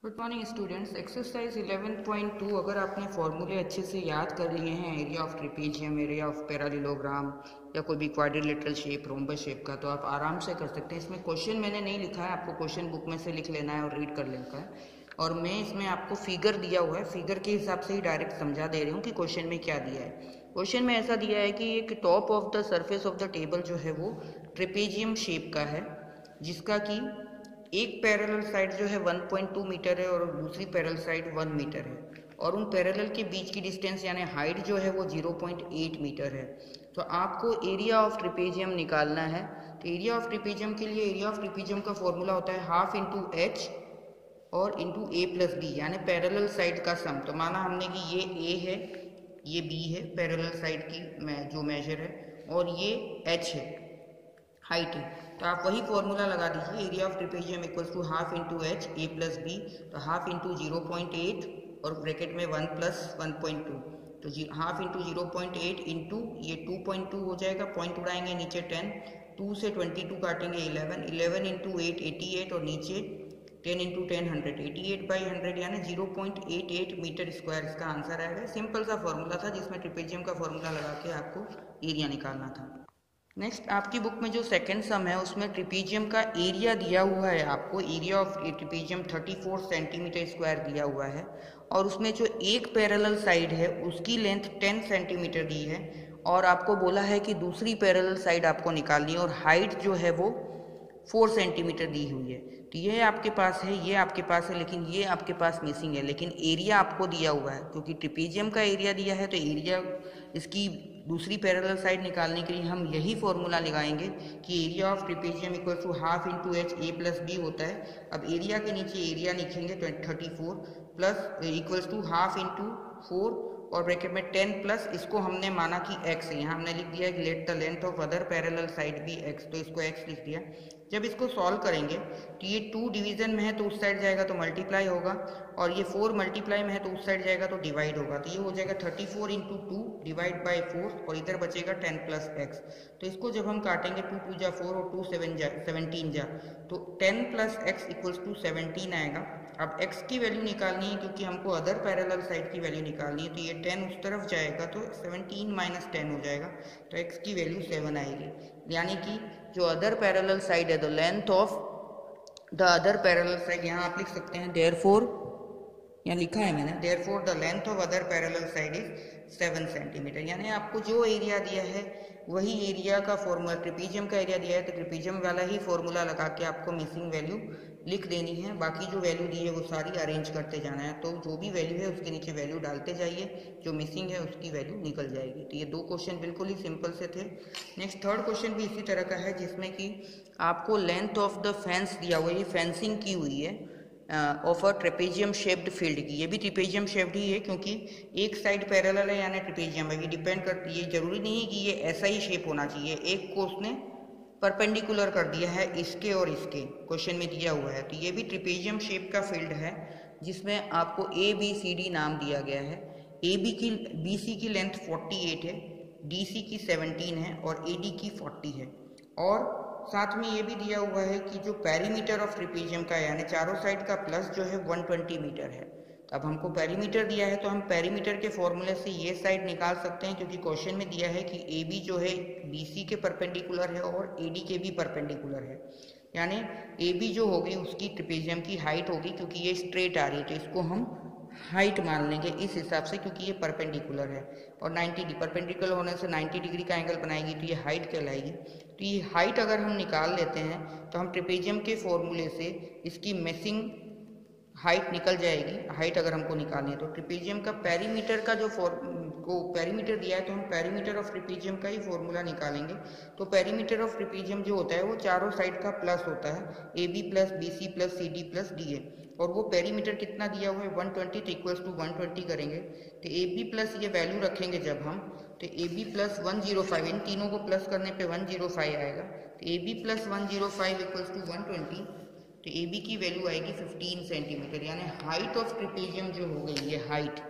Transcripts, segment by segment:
Good morning students. Exercise 11.2 अगर आपने फॉर्मूले अच्छे से याद कर लिए हैं area of trapezium, area of parallelogram या कोई भी क्वाड्रिलेटरल शेप, रोम्बस शेप का, तो आप आराम से कर सकते हैं। इसमें क्वेश्चन मैंने नहीं लिखा है, आपको क्वेश्चन बुक में से लिख लेना है और रीड कर लेना है। और मैं इसमें आपको फिगर दिया हुआ है, फिगर के हिसाब से ही डायरेक्ट समझा दे रही हूँ कि क्वेश्चन में क्या दिया है। क्वेश्चन में ऐसा दिया है कि एक top of the surface of the table जो है वो ट्रिपेजियम शेप का है, जिसका कि एक पैरेलल साइड जो है 1.2 मीटर है और दूसरी पैरेलल साइड 1 मीटर है, और उन पैरेलल के बीच की डिस्टेंस यानी हाइट जो है वो 0.8 मीटर है। तो आपको एरिया ऑफ ट्रिपेजियम निकालना है। तो एरिया ऑफ ट्रिपेजियम के लिए एरिया ऑफ ट्रिपेजियम का फॉर्मूला होता है हाफ इंटू एच और इंटू ए प्लस बी, यानी पैरेलल साइड का सम। तो माना हमने कि ये ए है, ये बी है, पैरेलल साइड की जो मेजर है, और ये एच है, हाइट है। तो आप वही फॉर्मूला लगा दीजिए, area of trapezium equals to half into H A plus B. तो हाफ इंटू 0.8 और ब्रैकेट में 1 प्लस 1.2, तो हाफ इंटू 0.8 इंटू ये 2.2 हो जाएगा, पॉइंट उड़ाएंगे नीचे 10, 2 से 22 काटेंगे 11, 11 इंटू 8 88, और नीचे 10 इंटू 10 100, 88/100 यानी 0.88 मीटर स्क्वायर इसका आंसर आएगा। सिंपल सा फॉर्मूला था जिसमें ट्रिपेजियम का फॉर्मूला लगा के आपको एरिया निकालना था। नेक्स्ट आपकी बुक में जो सेकंड सम है उसमें ट्रिपेजियम का एरिया दिया हुआ है, आपको area of trapezium 34 centimetre square दिया हुआ है, और उसमें जो एक पैरेलल साइड है उसकी लेंथ 10 सेंटीमीटर दी है, और आपको बोला है कि दूसरी पैरेलल साइड आपको निकालनी है और हाइट जो है वो 4 सेंटीमीटर दी हुई है। तो ये आपके पास है, ये आपके पास है, लेकिन ये आपके पास मिसिंग है। लेकिन एरिया आपको दिया हुआ है, क्योंकि ट्रिपेजियम का एरिया दिया है तो एरिया इसकी दूसरी पैरेलल साइड निकालने के लिए हम यही फॉर्मूला लगाएंगे कि area of trapezium equal to half into H A plus b होता है। अब एरिया के नीचे एरिया लिखेंगे 34 plus equals to half into 4 और ब्रैकेट में 10 प्लस, इसको हमने माना कि x है, यहाँ हमने लिख दिया कि let the length of other parallel side भी x, तो इसको x लिख दिया। जब इसको सॉल्व करेंगे तो ये 2 डिवीजन में है तो उस साइड जाएगा तो मल्टीप्लाई होगा, और ये 4 मल्टीप्लाई में है तो उस साइड जाएगा तो डिवाइड होगा। तो ये हो जाएगा 34 इंटू 2 डिवाइड बाई 4, और इधर बचेगा 10 प्लस x। तो इसको जब हम काटेंगे 2 2 जा 4 और 2 7 जा 17 जा, तो 10 प्लस x इक्वल्स टू 17 आएगा। अब x की वैल्यू निकालनी है क्योंकि हमको अदर पैरेलल साइड की वैल्यू निकालनी है, तो ये 10 उस तरफ जाएगा तो 17 माइनस 10 हो जाएगा, तो x की वैल्यू 7 आएगी। यानी कि जो अदर पैरेलल साइड है, the length of the other parallel side, यहाँ आप लिख सकते हैं देयरफॉर, यहाँ लिखा है मैंने therefore the length of other parallel side is 7 centimetre. यानी आपको जो एरिया दिया है वही एरिया का फॉर्मूला, ट्रिपेजियम का एरिया दिया है तो ट्रिपेजियम वाला ही फॉर्मूला लगा के आपको मिसिंग वैल्यू लिख देनी है। बाकी जो वैल्यू दी है वो सारी अरेंज करते जाना है, तो जो भी वैल्यू है उसके नीचे वैल्यू डालते जाइए, जो मिसिंग है उसकी वैल्यू निकल जाएगी। तो ये 2 क्वेश्चन बिल्कुल ही सिंपल से थे। नेक्स्ट थर्ड क्वेश्चन भी इसी तरह का है, जिसमें कि आपको लेंथ ऑफ द फेंस दिया हुआ है, ये फेंसिंग की हुई है of a trapezium shaped field की। ये भी ट्रिपेजियम शेप्ड ही है क्योंकि एक साइड पैरेलल है यानी ट्रिपेजियम है। ये डिपेंड करती है, ये जरूरी नहीं है कि ये ऐसा ही शेप होना चाहिए, एक को उसने परपेंडिकुलर कर दिया है इसके और इसके, क्वेश्चन में दिया हुआ है। तो ये भी ट्रिपेजियम शेप का फील्ड है जिसमें आपको ABCD नाम दिया गया है। BC की लेंथ 48 है, DC की 17 है और AD की 40 है, और साथ में ये भी दिया हुआ है कि जो पेरीमीटर ऑफ ट्रिपेजियम का यानी चारों साइड का प्लस जो है 120 मीटर है। तो अब हमको पेरीमीटर दिया है तो हम पेरीमीटर के फॉर्मूले से ये साइड निकाल सकते हैं, क्योंकि क्वेश्चन में दिया है कि AB जो है BC के परपेंडिकुलर है और AD के भी परपेंडिकुलर है, यानी AB जो होगी उसकी ट्रिपेजियम की हाइट होगी, क्योंकि ये स्ट्रेट आ रही है तो इसको हम हाइट मान लेंगे इस हिसाब से, क्योंकि ये परपेंडिकुलर है और 90 परपेंडिकुलर होने से 90 डिग्री का एंगल बनाएगी, तो ये हाइट कहलाएगी। तो ये हाइट अगर हम निकाल लेते हैं तो हम ट्रिपेजियम के फॉर्मूले से इसकी मिसिंग हाइट निकल जाएगी। हाइट अगर हमको निकालनी है तो ट्रिपेजियम का पेरीमीटर का जो पेरीमीटर दिया है तो हम पेरीमीटर ऑफ ट्रिपेजियम का ही फॉर्मूला निकालेंगे। तो पेरीमीटर ऑफ ट्रिपेजियम जो होता है वो चारों साइड का प्लस होता है, AB plus BC plus CD plus DA, और वो पेरीमीटर कितना दिया हुआ है 120, तो इक्वल्स टू 120 करेंगे। तो AB प्लस ये वैल्यू रखेंगे जब हम, तो AB प्लस 105, इन तीनों को प्लस करने पे 105 आएगा। तो AB प्लस 105 इक्वल्स टू 120, तो AB की वैल्यू आएगी 15 सेंटीमीटर। यानी हाइट ऑफ ट्रिपेजियम जो हो गई ये हाइट,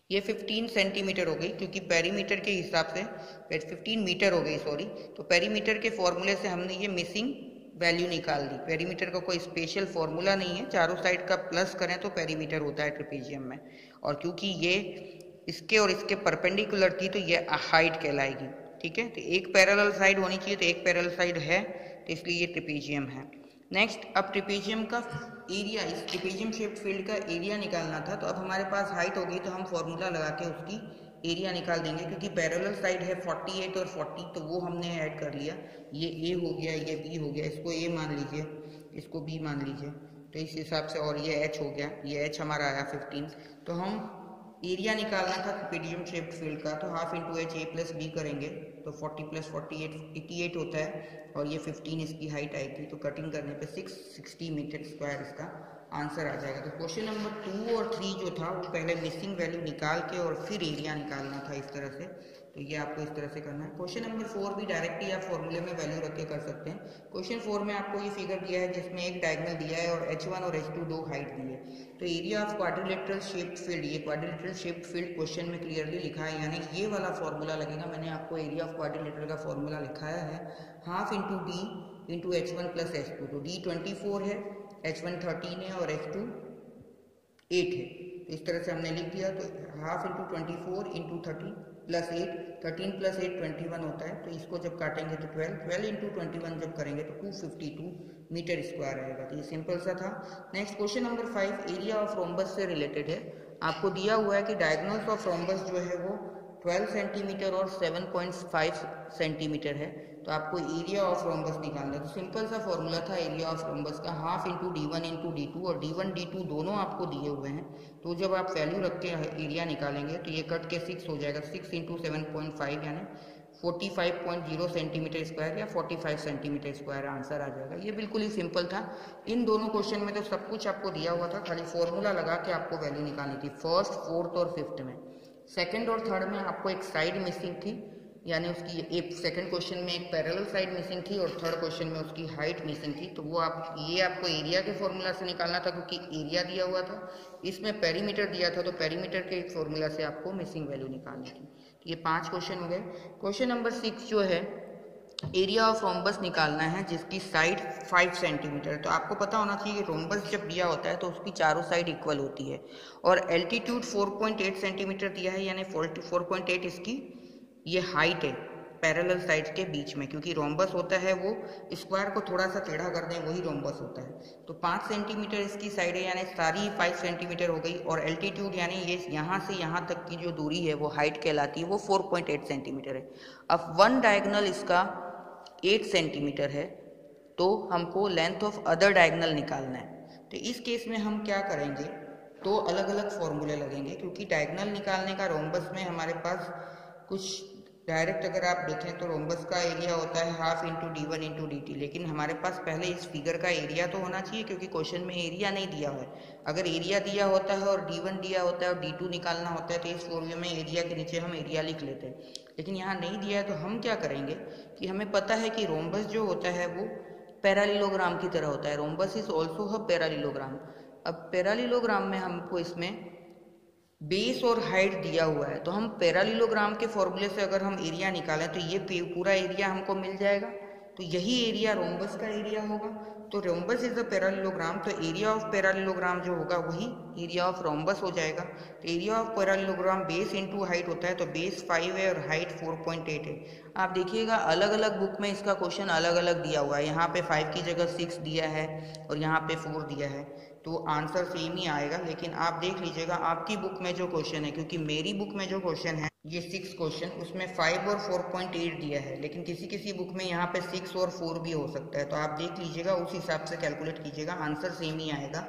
ये 15 सेंटीमीटर हो गई, क्योंकि पेरीमीटर के हिसाब से 15 मीटर हो गई, सॉरी। तो पेरीमीटर के फॉर्मूले से हमने ये मिसिंग वैल्यू निकाल दी। पेरीमीटर का कोई स्पेशल फॉर्मूला नहीं है, चारों साइड का प्लस करें तो पेरीमीटर होता है ट्रेपेजियम में। और क्योंकि ये इसके और इसके परपेंडिकुलर थी तो ये हाइट कहलाएगी। ठीक है, तो एक पैरेलल साइड होनी चाहिए, तो एक पैरेलल साइड है, तो इसलिए ये ट्रेपेजियम है। नेक्स्ट, अब ट्रेपेजियम का एरिया, इस ट्रेपेजियम शेप्ड फील्ड का एरिया निकालना था। तो अब हमारे पास हाइट होगी तो हम फॉर्मूला लगा के उसकी एरिया निकाल देंगे, क्योंकि पैरेलल साइड है 48 और 40, तो वो हमने ऐड कर लिया। ये ए हो गया, ये बी हो गया, इसको ए मान लीजिए, इसको बी मान लीजिए, तो इस हिसाब से, और ये एच हो गया, ये एच हमारा आया 15। तो हम एरिया निकालना था ट्रेपेजियम शेप्ड फील्ड का, तो half into H A plus b करेंगे तो 40 प्लस 48 88 होता है, और ये 15 इसकी हाइट आई थी। तो कटिंग करने पे 660 मीटर स्क्वायर इसका आंसर आ जाएगा। तो क्वेश्चन नंबर 2 और 3 जो था वो पहले मिसिंग वैल्यू निकाल के और फिर एरिया निकालना था इस तरह से, तो ये आपको इस तरह से करना है। क्वेश्चन नंबर 4 भी डायरेक्टली आप फॉर्मूले में वैल्यू रख के कर सकते हैं। क्वेश्चन 4 में आपको ये फिगर दिया है जिसमें एक डायगोनल दिया है और h1 और h2 दो हाइट दी है। तो area of quadrilateral shaped field, ये क्वाड्रिलेटरल शेप्ड फील्ड क्वेश्चन में क्लियरली लिखा है, यानी ये वाला फॉर्मूला लगेगा। मैंने आपको एरिया ऑफ क्वाड्रिलेटरल का फॉर्मूला लिखाया है, half into D into h1 plus h2। तो d 24 है, h1 13 है और h2 8 है। तो इस तरह से हमने लिख दिया। तो half into 24 into 30 plus 8, 13 plus 8 21 होता है। तो इसको जब काटेंगे तो 12 इंटू 21 जब करेंगे तो 252 मीटर स्क्वायर आएगा। तो ये सिंपल सा था। Next question number 5 area of rhombus से रिलेटेड है। आपको दिया हुआ है कि डायगोनल्स ऑफ रोम्बस जो है वो 12 सेंटीमीटर और 7.5 सेंटीमीटर है। तो आपको एरिया ऑफ रोम्बस निकालना है। तो सिंपल सा फॉर्मूला था एरिया ऑफ रोम्बस का, हाफ इंटू डी1 इंटू डी2, और d1 d2 दोनों आपको दिए हुए हैं। तो जब आप वैल्यू रख के एरिया निकालेंगे तो ये कट के 6 हो जाएगा, 6 इंटू 7.5 यानी 45.0 सेंटीमीटर स्क्वायर या 45 सेंटीमीटर स्क्वायर आंसर आ जाएगा। ये बिल्कुल ही सिंपल था। इन दोनों क्वेश्चन में तो सब कुछ आपको दिया हुआ था, खाली फॉर्मूला लगा के आपको वैल्यू निकालनी थी। फर्स्ट, फोर्थ और फिफ्थ में, सेकंड और थर्ड में आपको एक साइड मिसिंग थी, यानी उसकी एक सेकंड क्वेश्चन में एक पैरेलल साइड मिसिंग थी और थर्ड क्वेश्चन में उसकी हाइट मिसिंग थी। तो वो आपको एरिया के फॉर्मूला से निकालना था, क्योंकि एरिया दिया हुआ था, इसमें पेरीमीटर दिया था, तो पेरीमीटर के एक फॉर्मूला से आपको मिसिंग वैल्यू निकालनी थी। तो ये 5 क्वेश्चन हो गए। क्वेश्चन नंबर 6 जो है एरिया ऑफ रोम्बस निकालना है जिसकी साइड 5 सेंटीमीटर। तो आपको पता होना चाहिए कि रोम्बस जब दिया होता है तो उसकी चारों साइड इक्वल होती है, और एल्टीट्यूड 4.8 सेंटीमीटर दिया है, यानी 4.8 इसकी ये हाइट है पैरेलल साइड्स के बीच में, क्योंकि रोम्बस होता है वो स्क्वायर को थोड़ा सा टेढ़ा कर दें वही रोम्बस होता है। तो 5 सेंटीमीटर इसकी साइड है, यानी सारी 5 सेंटीमीटर हो गई, और एल्टीट्यूड यानी ये यहाँ से यहाँ तक की जो दूरी है वो हाइट कहलाती है, वो 4.8 सेंटीमीटर है। अब वन डायगोनल इसका 8 सेंटीमीटर है, तो हमको लेंथ ऑफ अदर डायगोनल निकालना है। तो इस केस में हम क्या करेंगे, तो अलग अलग फॉर्मूले लगेंगे, क्योंकि डायगोनल निकालने का रोम्बस में हमारे पास कुछ डायरेक्ट अगर आप देखें तो रोम्बस का एरिया होता है हाफ इंटू डी1 इंटू डी2, लेकिन हमारे पास पहले इस फिगर का एरिया तो होना चाहिए, क्योंकि क्वेश्चन में एरिया नहीं दिया हुआ है। अगर एरिया दिया होता है और डी1 दिया होता है और डी2 निकालना होता है तो इस फॉर्मूले में एरिया के नीचे हम एरिया लिख लेते हैं, लेकिन यहाँ नहीं दिया है। तो हम क्या करेंगे कि हमें पता है कि रोम्बस जो होता है वो पैरालिलोग्राम की तरह होता है। Rhombus is also a parallelogram. अब पैरालिलोग्राम में हमको इसमें बेस और हाइट दिया हुआ है, तो हम पैरालिलोग्राम के फॉर्मूले से अगर हम एरिया निकालें तो ये पूरा एरिया हमको मिल जाएगा। तो यही एरिया रोम्बस का एरिया होगा। तो रोम्बस इज अ पैरालिलोग्राम, तो एरिया ऑफ पैरालिलोग्राम जो होगा वही एरिया ऑफ रोम्बस हो जाएगा। तो area of parallelogram base into height होता है, तो बेस 5 है और हाइट 4.8 है। आप देखिएगा अलग अलग बुक में इसका क्वेश्चन अलग अलग दिया हुआ है, यहाँ पे 5 की जगह 6 दिया है और यहाँ पे 4 दिया है, तो आंसर सेम ही आएगा। लेकिन आप देख लीजिएगा आपकी बुक में जो क्वेश्चन है, क्योंकि मेरी बुक में जो क्वेश्चन है ये 6 क्वेश्चन, उसमें 5 और 4.8 दिया है, लेकिन किसी किसी बुक में यहाँ पे 6 और 4 भी हो सकता है। तो आप देख लीजिएगा, उस हिसाब से कैलकुलेट कीजिएगा, आंसर सेम ही आएगा।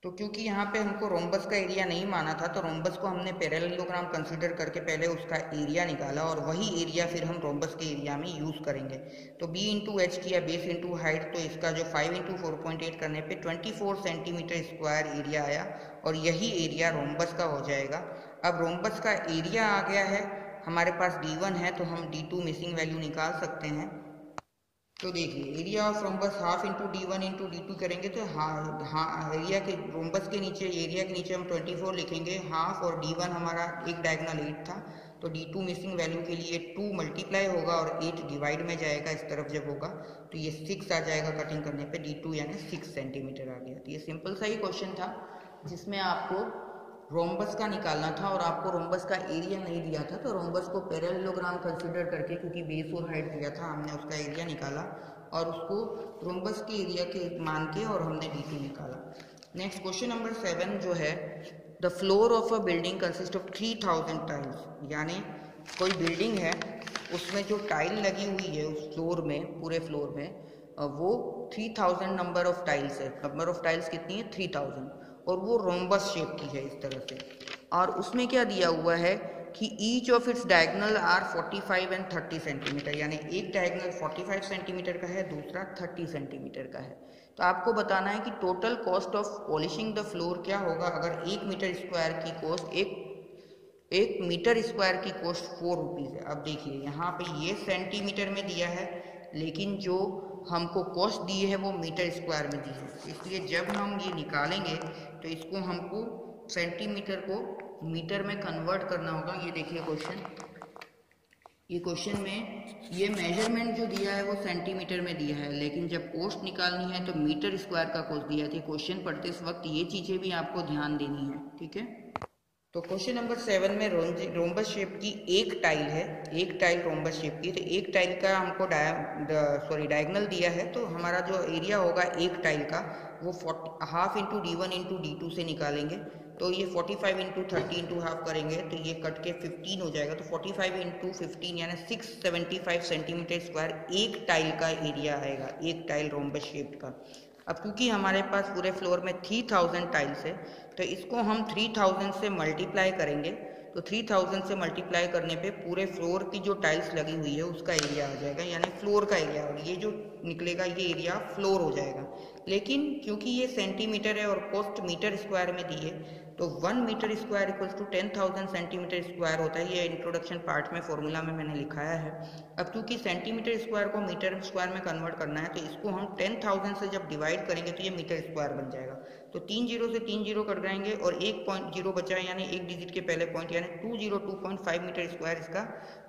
तो क्योंकि यहाँ पे हमको रोम्बस का एरिया नहीं माना था, तो रोम्बस को हमने पैरेललोग्राम कंसीडर करके पहले उसका एरिया निकाला, और वही एरिया फिर हम रोम्बस के एरिया में यूज़ करेंगे। तो b इंटू एच किया, बेस इंटू हाइट, तो इसका जो 5 इंटू 4.8 करने पे 24 सेंटीमीटर स्क्वायर एरिया आया, और यही एरिया रोम्बस का हो जाएगा। अब रोम्बस का एरिया आ गया है, हमारे पास d1 है, तो हम d2 मिसिंग वैल्यू निकाल सकते हैं। तो देखिए area of rhombus half into D one into D two करेंगे, तो एरिया के रोम्बस के नीचे, एरिया के नीचे हम 24 लिखेंगे हाफ, और d1 हमारा एक डायगोनल 8 था, तो D2 मिसिंग वैल्यू के लिए 2 मल्टीप्लाई होगा और 8 डिवाइड में जाएगा इस तरफ जब होगा, तो ये 6 आ जाएगा कटिंग करने पे, D2 यानी 6 सेंटीमीटर आ गया। तो ये सिंपल सा ही क्वेश्चन था जिसमें आपको रोम्बस का निकालना था और आपको रोम्बस का एरिया नहीं दिया था, तो रोम्बस को पैरेललोग्राम कंसिडर करके, क्योंकि बेस और हाइट दिया था, हमने उसका एरिया निकाला और उसको रोम्बस के एरिया के मान के और हमने D2 निकाला। नेक्स्ट क्वेश्चन नंबर 7 जो है, the floor of a building consist of 3000 tiles, यानी कोई बिल्डिंग है उसमें जो टाइल लगी हुई है उस फ्लोर में, पूरे फ्लोर में वो 3000 नंबर ऑफ टाइल्स है। नंबर ऑफ टाइल्स कितनी है? 3000, और वो रोम्बस शेप की है इस तरह से। और उसमें क्या दिया हुआ है कि each of its diagonal are 45 and 30 centimetre, यानी एक डायगोनल 45 सेंटीमीटर का है, दूसरा 30 सेंटीमीटर का है। तो आपको बताना है कि total cost of polishing the floor क्या होगा अगर 1 मीटर स्क्वायर की कॉस्ट, एक मीटर स्क्वायर की कॉस्ट 4 रुपीज़ है। अब देखिए यहाँ पे ये सेंटीमीटर में दिया है, लेकिन जो हमको कॉस्ट दी है वो मीटर स्क्वायर में दी है, इसलिए जब हम ये निकालेंगे तो इसको हमको सेंटीमीटर को मीटर में कन्वर्ट करना होगा। ये देखिए क्वेश्चन, ये क्वेश्चन में ये मेजरमेंट जो दिया है वो सेंटीमीटर में दिया है, लेकिन जब कॉस्ट निकालनी है तो मीटर स्क्वायर का कॉस्ट दिया है। क्वेश्चन पढ़ते इस वक्त ये चीज़ें भी आपको ध्यान देनी है, ठीक है। तो क्वेश्चन नंबर 7 में रोम्बस शेप की एक टाइल है, एक टाइल रोम्बस शेप की, तो एक टाइल का हमको डायगोनल दिया है, तो हमारा जो एरिया होगा एक टाइल का वो half into D1 into D2 से निकालेंगे। तो ये 45 इंटू 30 इंटू हाफ करेंगे तो ये कट के 15 हो जाएगा, तो 45 इंटू 15 यानी 675 सेंटीमीटर स्क्वायर एक टाइल का एरिया आएगा, एक टाइल रोम्बस शेप का। अब क्योंकि हमारे पास पूरे फ्लोर में 3000 टाइल्स है, तो इसको हम 3000 से मल्टीप्लाई करेंगे, तो 3000 से मल्टीप्लाई करने पे पूरे फ्लोर की जो टाइल्स लगी हुई है उसका एरिया आ जाएगा, यानी फ्लोर का एरिया, और ये जो निकलेगा ये एरिया फ्लोर हो जाएगा। लेकिन क्योंकि ये सेंटीमीटर है और कॉस्ट मीटर स्क्वायर में दी है, तो 1 metre square equals to 10,000 centimetre square होता है। ये इंट्रोडक्शन पार्ट में फॉर्मूला में मैंने लिखाया है। अब क्योंकि सेंटीमीटर स्क्वायर को मीटर स्क्वायर में कन्वर्ट करना है, तो इसको हम 10,000 से जब डिवाइड करेंगे तो ये मीटर स्क्वायर बन जाएगा। तो 3 जीरो से 3 जीरो कट जाएंगे और एक पॉइंट जीरो बचा है, यानी एक डिजिट के पहले पॉइंट, यानी 202.5 मीटर स्क्वायर इसका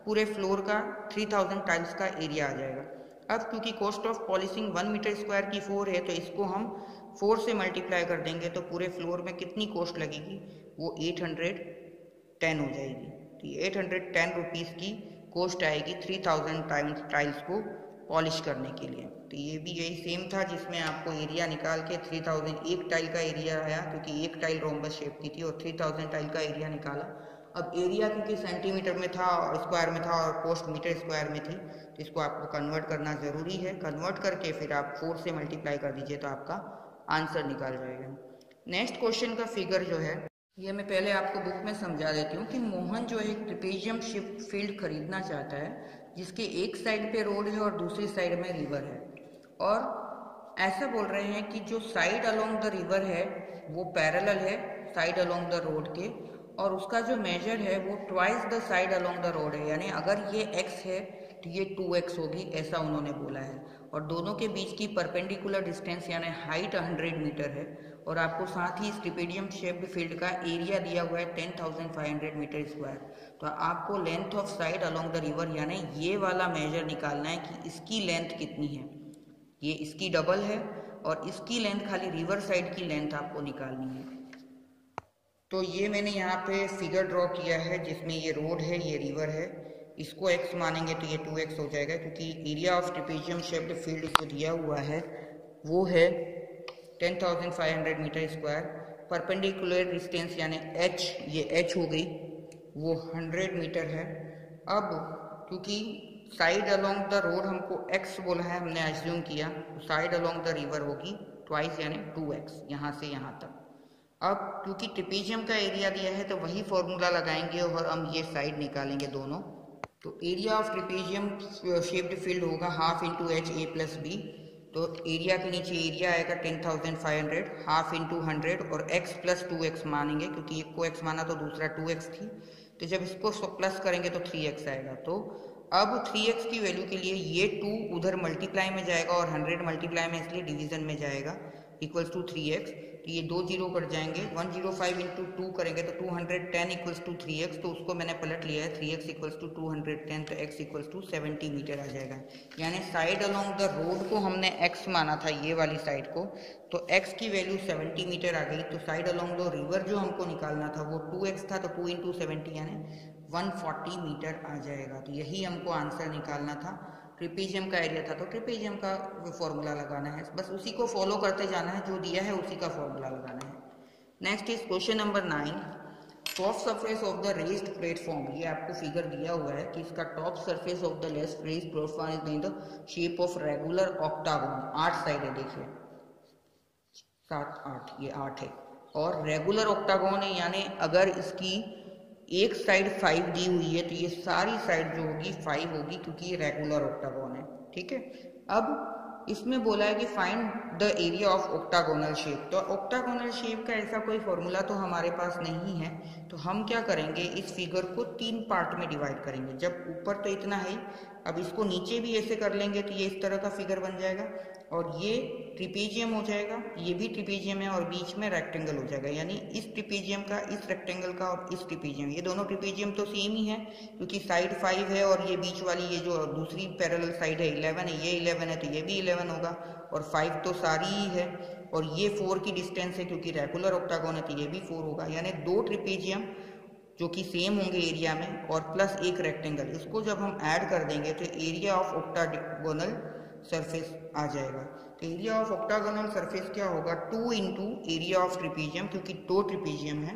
पूरे फ्लोर का 3000 टाइल्स का एरिया आ जाएगा। अब क्योंकि cost of polishing 1 metre square की 4 है, तो इसको हम 4 से मल्टीप्लाई कर देंगे, तो पूरे फ्लोर में कितनी कॉस्ट लगेगी, वो 810 हो जाएगी। तो ये 810 रुपीज़ की कॉस्ट आएगी 3000 टाइल्स को पॉलिश करने के लिए। तो ये भी यही सेम था जिसमें आपको एरिया निकाल के 3000 एक टाइल का एरिया आया, क्योंकि एक टाइल रोम्बस शेप की थी, और 3000 टाइल का एरिया निकाला। अब एरिया क्योंकि सेंटीमीटर में था और स्क्वायर में था और कॉस्ट मीटर स्क्वायर में थी, तो इसको आपको कन्वर्ट करना ज़रूरी है। कन्वर्ट करके फिर आप 4 से मल्टीप्लाई कर दीजिए तो आपका आंसर निकाल जाएगा। नेक्स्ट क्वेश्चन का फिगर जो है, ये मैं पहले आपको बुक में समझा देती हूँ कि मोहन जो है ट्रेपेजियम शिप फील्ड खरीदना चाहता है, जिसके एक साइड पे रोड है और दूसरी साइड में रिवर है, और ऐसा बोल रहे हैं कि जो साइड अलोंग द रिवर है वो पैरेलल है साइड अलोंग द रोड के, और उसका जो मेजर है वो twice the side along the road है, यानी अगर ये x है तो ये 2x होगी, ऐसा उन्होंने बोला है। और दोनों के बीच की परपेंडिकुलर डिस्टेंस यानी हाइट 100 मीटर है, और आपको साथ ही इस ट्रेपेजियम शेप्ड फील्ड का एरिया दिया हुआ है 10,500 मीटर स्क्वायर। तो आपको length of side along the river यानी ये वाला मेजर निकालना है कि इसकी लेंथ कितनी है, ये इसकी डबल है, और इसकी लेंथ खाली रिवर साइड की लेंथ आपको निकालनी है। तो ये मैंने यहाँ पे फिगर ड्रॉ किया है जिसमें ये रोड है, ये रिवर है, इसको x मानेंगे तो ये 2x हो जाएगा, क्योंकि area of trapezium shaped field जो दिया हुआ है वो है 10,500 मीटर स्क्वायर। परपेंडिकुलर डिस्टेंस यानी h, ये h हो गई, वो 100 मीटर है। अब क्योंकि साइड अलोंग द रोड हमको x बोला है, हमने एज्यूम किया, तो साइड अलोंग द रिवर होगी ट्वाइस यानी 2x, यहाँ से यहाँ तक। अब क्योंकि ट्रेपेजियम का एरिया दिया है तो वही फॉर्मूला लगाएंगे और हम ये साइड निकालेंगे दोनों। तो area of trapezium shaped field होगा half into H A plus B, तो एरिया के नीचे एरिया आएगा 10,500, हाफ इंटू 100 और x प्लस 2x मानेंगे, क्योंकि एक को x माना तो दूसरा 2x थी, तो जब इसको प्लस करेंगे तो 3x आएगा। तो अब 3x की वैल्यू के लिए ये 2 उधर मल्टीप्लाई में जाएगा और 100 मल्टीप्लाई में इसलिए डिवीजन में जाएगा, इक्वल्स टू 3x, तो ये 2 जीरो कट जाएंगे, 105 इंटू 2 करेंगे तो 210 इक्वल्स टू 3x, तो उसको मैंने पलट लिया है, 3x इक्वल्स टू 210, तो x इक्वल्स टू 70 मीटर आ जाएगा। यानी साइड अलोंग द रोड को हमने x माना था, ये वाली साइड को, तो x की वैल्यू 70 मीटर आ गई। तो साइड अलोंग द रिवर जो हमको निकालना था वो 2x था, तो 2 इंटू 70 यानी 140 मीटर आ जाएगा। तो यही हमको आंसर निकालना था। ट्रिपेजियम का एरिया था तो ट्रिपेजियम का फॉर्मूला लगाना है, बस उसी को फॉलो करते जाना है, जो दिया है उसी का फॉर्मूला लगाना है। Next is question number 9, top surface of the raised platform. ये आपको फिगर दिया हुआ है कि इसका top surface of the raised platform is in the shape of regular octagon. 8 side है, देखिए 7 8, ये 8 है, और रेगुलर ऑक्टागोन है, यानी अगर इसकी एक साइड 5 दी हुई है तो ये सारी साइड जो होगी 5 होगी, क्योंकि ये रेगुलर ऑक्टागोन है। ठीक है, अब इसमें बोला है कि find the area of octagonal shape. तो ऑक्टागोनल शेप का ऐसा कोई फॉर्मूला तो हमारे पास नहीं है, तो हम क्या करेंगे, इस फिगर को 3 पार्ट में डिवाइड करेंगे। जब ऊपर तो इतना है, अब इसको नीचे भी ऐसे कर लेंगे तो ये इस तरह का फिगर बन जाएगा, और ये ट्रिपेजियम हो जाएगा, ये भी ट्रिपेजियम है, और बीच में रेक्टेंगल हो जाएगा। यानी इस ट्रिपेजियम का, इस रेक्टेंगल का और इस ट्रिपेजियम, ये दोनों ट्रिपेजियम तो सेम ही है, क्योंकि साइड 5 है, और ये बीच वाली ये जो दूसरी पैरेलल साइड है 11 है, ये 11 है, तो ये भी 11 होगा, और 5 तो सारी ही है, और ये 4 की डिस्टेंस है, क्योंकि रेगुलर ऑक्टागोन है तो ये भी 4 होगा। यानी 2 ट्रिपेजियम जो कि सेम होंगे एरिया में, और प्लस एक रेक्टेंगल, इसको जब हम ऐड कर देंगे तो एरिया ऑफ ऑक्टागोनल सरफेस आ जाएगा। तो एरिया ऑफ ऑक्टागोनल सरफेस क्या होगा, 2 इंटू एरिया ऑफ ट्रिपेजियम, क्योंकि 2 ट्रिपेजियम है,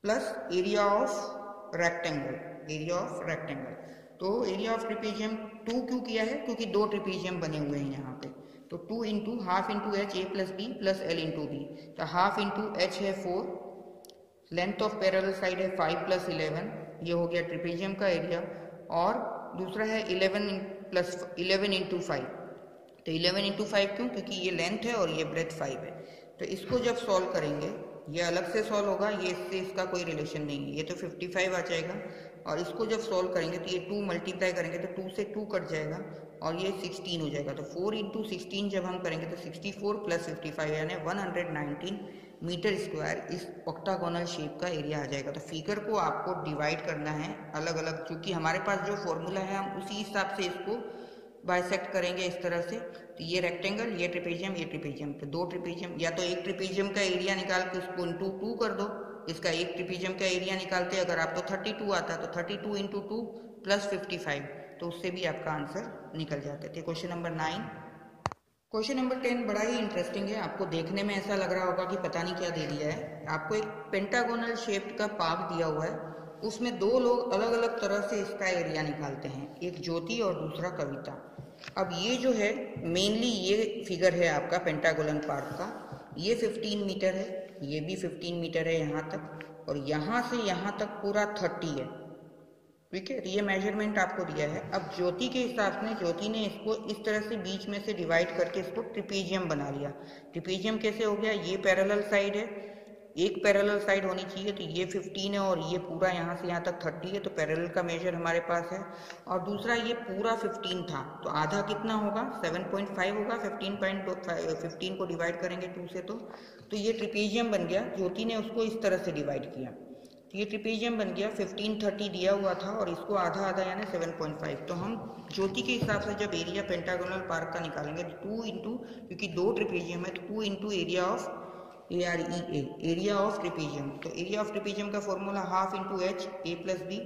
plus area of rectangle, area of rectangle. तो एरिया ऑफ ट्रिपेजियम 2 क्यों किया है, क्योंकि 2 ट्रिपेजियम बने हुए हैं यहाँ पे, तो 2 into half into H A plus b plus l into b, तो हाफ इंटू एच है 4, लेंथ ऑफ पैरेलल साइड है 5 प्लस 11, ये हो गया ट्रिपेजियम का एरिया, और दूसरा है 11 इंटू 5, तो 11 इंटू 5 क्यों, क्योंकि ये लेंथ है और ये ब्रेथ 5 है। तो इसको जब सॉल्व करेंगे, ये अलग से सॉल्व होगा, ये इससे इसका कोई रिलेशन नहीं है, ये तो 55 आ जाएगा, और इसको जब सॉल्व करेंगे तो ये 2 मल्टीप्लाई करेंगे तो 2 से 2 कट जाएगा, और ये 16 हो जाएगा। तो 4 इंटू 16 जब हम करेंगे तो 64 प्लस 55 यानी 119 मीटर स्क्वायर इस ऑक्टागोनल शेप का एरिया आ जाएगा। तो फिगर को आपको डिवाइड करना है अलग अलग, क्योंकि हमारे पास जो फॉर्मूला है हम उसी हिसाब से इसको बाइसेक्ट करेंगे इस तरह से। तो ये रेक्टेंगल, ये ट्रिपेजियम, तो 2 ट्रिपेजियम, या तो एक ट्रिपेजियम का एरिया निकाल के उसको इंटू 2 कर दो, इसका एक ट्रिपेजियम का एरिया निकालते अगर आपको 32 आता तो 32 इंटू 2 प्लस 55, तो उससे भी आपका आंसर निकल जाते थे। Question number 9। क्वेश्चन नंबर 10 बड़ा ही इंटरेस्टिंग है, आपको देखने में ऐसा लग रहा होगा कि पता नहीं क्या दे दिया है। आपको एक पेंटागोनल शेप का पार्क दिया हुआ है, उसमें 2 लोग अलग अलग तरह से इसका एरिया निकालते हैं, एक ज्योति और दूसरा कविता। अब ये जो है मेनली ये फिगर है आपका पेंटागोनल पार्क का, ये 15 मीटर है, ये भी 15 मीटर है यहाँ तक, और यहाँ से यहाँ तक पूरा 30 है। ठीक है, ये मेजरमेंट आपको दिया है। अब ज्योति के हिसाब से ज्योति ने इसको इस तरह से बीच में से डिवाइड करके इसको ट्रिपेजियम बना लिया। ट्रिपेजियम कैसे हो गया, ये पैरेलल साइड है, एक पैरेलल साइड होनी चाहिए, तो ये 15 है और ये पूरा यहाँ से यहाँ तक 30 है, तो पैरेलल का मेजर हमारे पास है। और दूसरा ये पूरा 15 था, तो आधा कितना होगा, 7.5 होगा। 15 को डिवाइड करेंगे 2 से, तो ये ट्रिपेजियम बन गया। ज्योति ने उसको इस तरह से डिवाइड किया, तो ये ट्रिपेजियम बन गया। 15 30 दिया हुआ था और इसको आधा आधा यानी 7.5। तो हम ज्योति के हिसाब से जब एरिया पेंटागोनल पार्क का निकालेंगे तो 2 इंटू, क्योंकि 2 ट्रिपेजियम है, तो 2 into area of area of trapezium. तो एरिया ऑफ ट्रिपेजियम का formula half into H A plus B,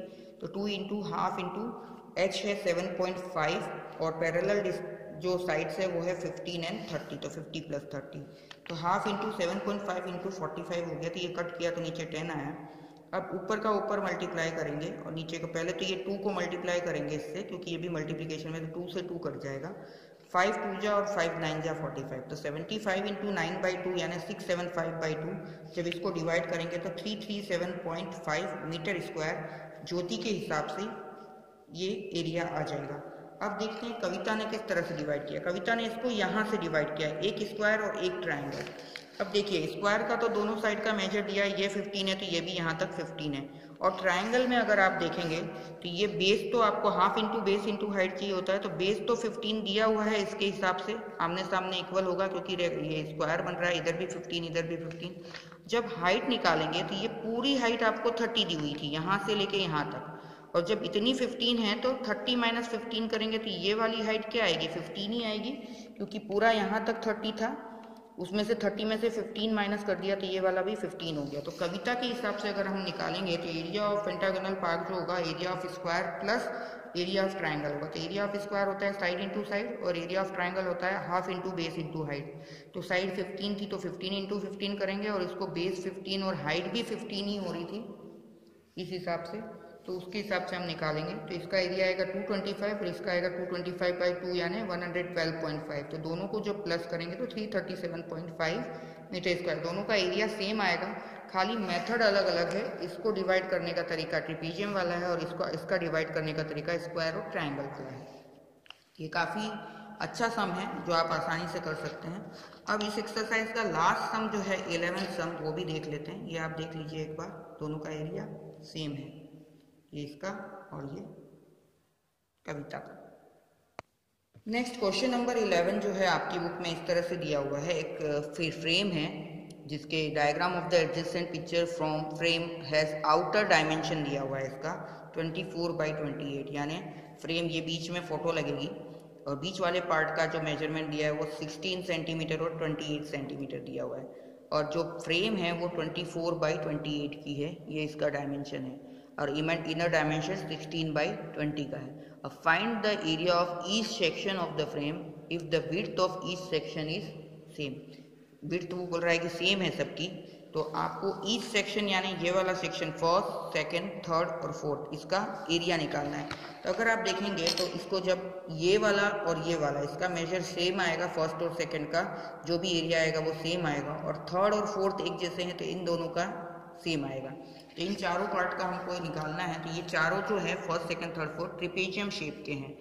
तो 2 इंटू हाफ इंटू एच है 7.5, और पैरेलल जो साइड्स है वो है 15 एंड 30, तो 50 प्लस 30, तो हाफ इंटू 7.5 इंटू 45 हो गया। तो ये कट किया तो नीचे 10 आया। अब ऊपर का ऊपर मल्टीप्लाई करेंगे और नीचे का, पहले तो ये 2 को मल्टीप्लाई करेंगे इससे, क्योंकि ये भी मल्टीप्लिकेशन में, तो 2 से 2 कट जाएगा। 5 2 जा और 5 9 जा 45, तो 75 इंटू 9/2 यानी 675/2। जब इसको डिवाइड करेंगे तो 337.5 मीटर स्क्वायर ज्योति के हिसाब से ये एरिया आ जाएगा। अब देखते हैं कविता ने किस तरह से डिवाइड किया। कविता ने इसको यहाँ से डिवाइड किया, एक स्क्वायर और एक ट्राइंगल। अब देखिए स्क्वायर का तो दोनों साइड का मेजर दिया है, ये 15 है तो ये भी यहाँ तक 15 है, और ट्रायंगल में अगर आप देखेंगे तो ये बेस तो आपको half into base into height चाहिए होता है, तो बेस तो 15 दिया हुआ है, इसके हिसाब से आमने सामने इक्वल होगा क्योंकि ये स्क्वायर बन रहा है, इधर भी 15 इधर भी 15। जब हाइट निकालेंगे तो ये पूरी हाइट आपको 30 दी हुई थी यहाँ से लेके यहाँ तक, और जब इतनी 15 है तो 30 माइनस 15 करेंगे तो ये वाली हाइट क्या आएगी, 15 ही आएगी, क्योंकि पूरा यहाँ तक 30 था, उसमें से 30 में से 15 माइनस कर दिया तो ये वाला भी 15 हो गया। तो कविता के हिसाब से अगर हम निकालेंगे तो एरिया ऑफ पेंटागोनल पार्क जो होगा area of square plus area of triangle होगा। तो एरिया ऑफ स्क्वायर होता है साइड इंटू साइड और एरिया ऑफ ट्रायंगल होता है half into base into height. तो साइड 15 थी तो 15 इंटू 15 करेंगे और इसको बेस 15 और हाइट भी 15 ही हो रही थी इस हिसाब से, तो उसके हिसाब से हम निकालेंगे। तो इसका एरिया आएगा 225 और इसका आएगा 225/2 यानी 112.5। तो दोनों को जब प्लस करेंगे तो 337.5 मीटर स्क्वायर। दोनों का एरिया सेम आएगा, खाली मेथड अलग अलग है। इसको डिवाइड करने का तरीका ट्रिपीजियम वाला है और इसका डिवाइड करने का तरीका स्क्वायर और ट्रायंगल का है। ये काफ़ी अच्छा सम है जो आप आसानी से कर सकते हैं। अब इस एक्सरसाइज का लास्ट सम जो है 11th सम, वो भी देख लेते हैं। ये आप देख लीजिए एक बार, दोनों का एरिया सेम है, ये इसका और ये कविता का। नेक्स्ट क्वेश्चन नंबर 11 जो है आपकी बुक में इस तरह से दिया हुआ है। एक फ्रेम है जिसके diagram of the adjacent picture from frame has outer dimension दिया हुआ है इसका 24/28, यानी फ्रेम ये बीच में फोटो लगेगी और बीच वाले पार्ट का जो मेजरमेंट दिया है वो 16 सेंटीमीटर और 28 सेंटीमीटर दिया हुआ है, और जो फ्रेम है वो 24/28 की है, ये इसका डायमेंशन है, और इनर डायमेंशन 16/20 का है। अब find the area of each section of the frame if the width of each section is same. Width वो बोल रहा है कि सेम है सबकी, तो आपको ईच सेक्शन यानी ये वाला सेक्शन फर्स्ट सेकंड थर्ड और फोर्थ, इसका एरिया निकालना है। तो अगर आप देखेंगे तो इसको जब ये वाला और ये वाला इसका मेजर सेम आएगा, फर्स्ट और सेकंड का जो भी एरिया आएगा वो सेम आएगा, और थर्ड और फोर्थ एक जैसे हैं तो इन दोनों का सेम आएगा। तो इन चारों पार्ट का हमको निकालना है। तो ये चारों जो है first second third fourth trapezium shape के हैं।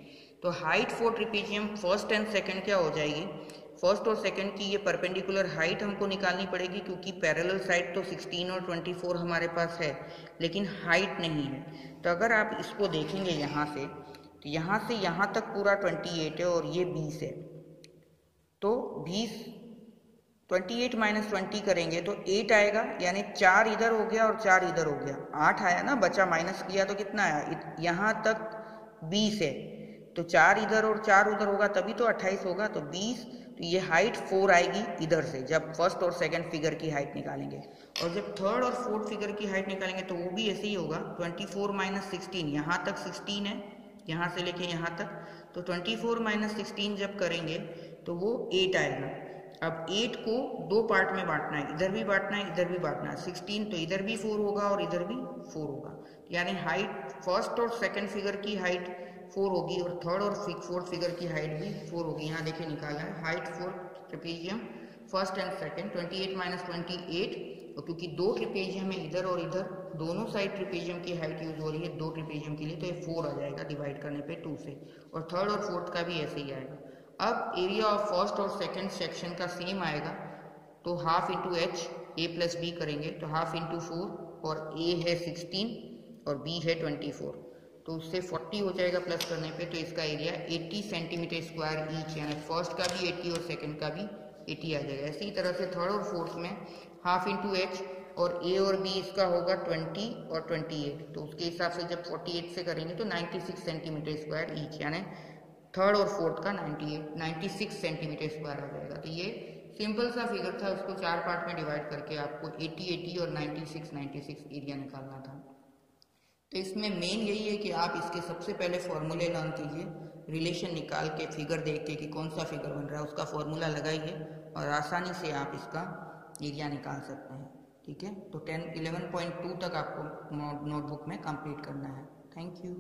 तो height for trapezium first and second क्या हो जाएगी, फर्स्ट और सेकंड की ये परपेंडिकुलर हाइट हमको निकालनी पड़ेगी, क्योंकि पैरेलल साइड तो 16 और 24 हमारे पास है लेकिन हाइट नहीं है। तो अगर आप इसको देखेंगे यहाँ से, तो यहाँ से यहाँ तक पूरा 28 है और ये 20 है, तो 28 माइनस 20 करेंगे तो 8 आएगा, यानी 4 इधर हो गया और 4 इधर हो गया, 8 आया ना, बचा माइनस किया तो कितना आया, यहाँ तक 20 है, तो 4 इधर और 4 उधर होगा तभी तो 28 होगा, तो 20। तो ये हाइट 4 आएगी इधर से जब फर्स्ट और सेकंड फिगर की हाइट निकालेंगे, और जब थर्ड और फोर्थ फिगर की हाइट निकालेंगे तो वो भी ऐसे ही होगा। 24 माइनस 16, यहाँ तक 16 है, यहाँ से लेके यहाँ तक, तो 24 माइनस 16 जब करेंगे तो वो 8 आएगा। अब 8 को दो पार्ट में बांटना है, इधर भी बांटना है इधर भी बांटना है। 16 तो इधर भी 4 होगा और इधर भी 4 होगा, यानी हाइट फर्स्ट और सेकंड फिगर की हाइट 4 होगी और थर्ड और फोर्थ फिगर की हाइट भी 4 होगी। यहाँ देखिए निकाला है height for trapezium first and second 28 minus 28, और क्योंकि दो ट्रिपेजियम है इधर और इधर, दोनों साइड ट्रिपेजियम की हाइट यूज हो रही है दो ट्रिपेजियम के लिए, तो ये 4 आ जाएगा डिवाइड करने पे 2 से, और थर्ड और फोर्थ का भी ऐसे ही आएगा। अब एरिया ऑफ फर्स्ट और सेकंड सेक्शन का सेम आएगा, तो half into H A plus b करेंगे, तो हाफ इंटू 4, और ए है 16 और बी है 24, तो उससे 40 हो जाएगा प्लस करने पे, तो इसका एरिया 80 सेंटीमीटर स्क्वायर ईच, यानी फर्स्ट का भी 80 और सेकंड का भी 80 आ जाएगा। इसी तरह से थर्ड और फोर्थ में हाफ इंटू एच, और ए और बी इसका होगा 20 और 28, तो उसके हिसाब से जब 48 से करेंगे तो 96 सेंटीमीटर स्क्वायर ईच, यानी थर्ड और फोर्थ का 96 सेंटीमीटर स्क्वायर आ जाएगा। तो ये सिंपल सा फिगर था, उसको 4 पार्ट में डिवाइड करके आपको 80 और 96 एरिया निकालना था। तो इसमें मेन यही है कि आप इसके सबसे पहले फॉर्मूले लर्न कीजिए, रिलेशन निकाल के फिगर देख के कि कौन सा फिगर बन रहा है उसका फॉर्मूला लगाइए और आसानी से आप इसका एरिया निकाल सकते हैं। ठीक है, तो 11.2 तक आपको नोटबुक में कंप्लीट करना है। Thank you.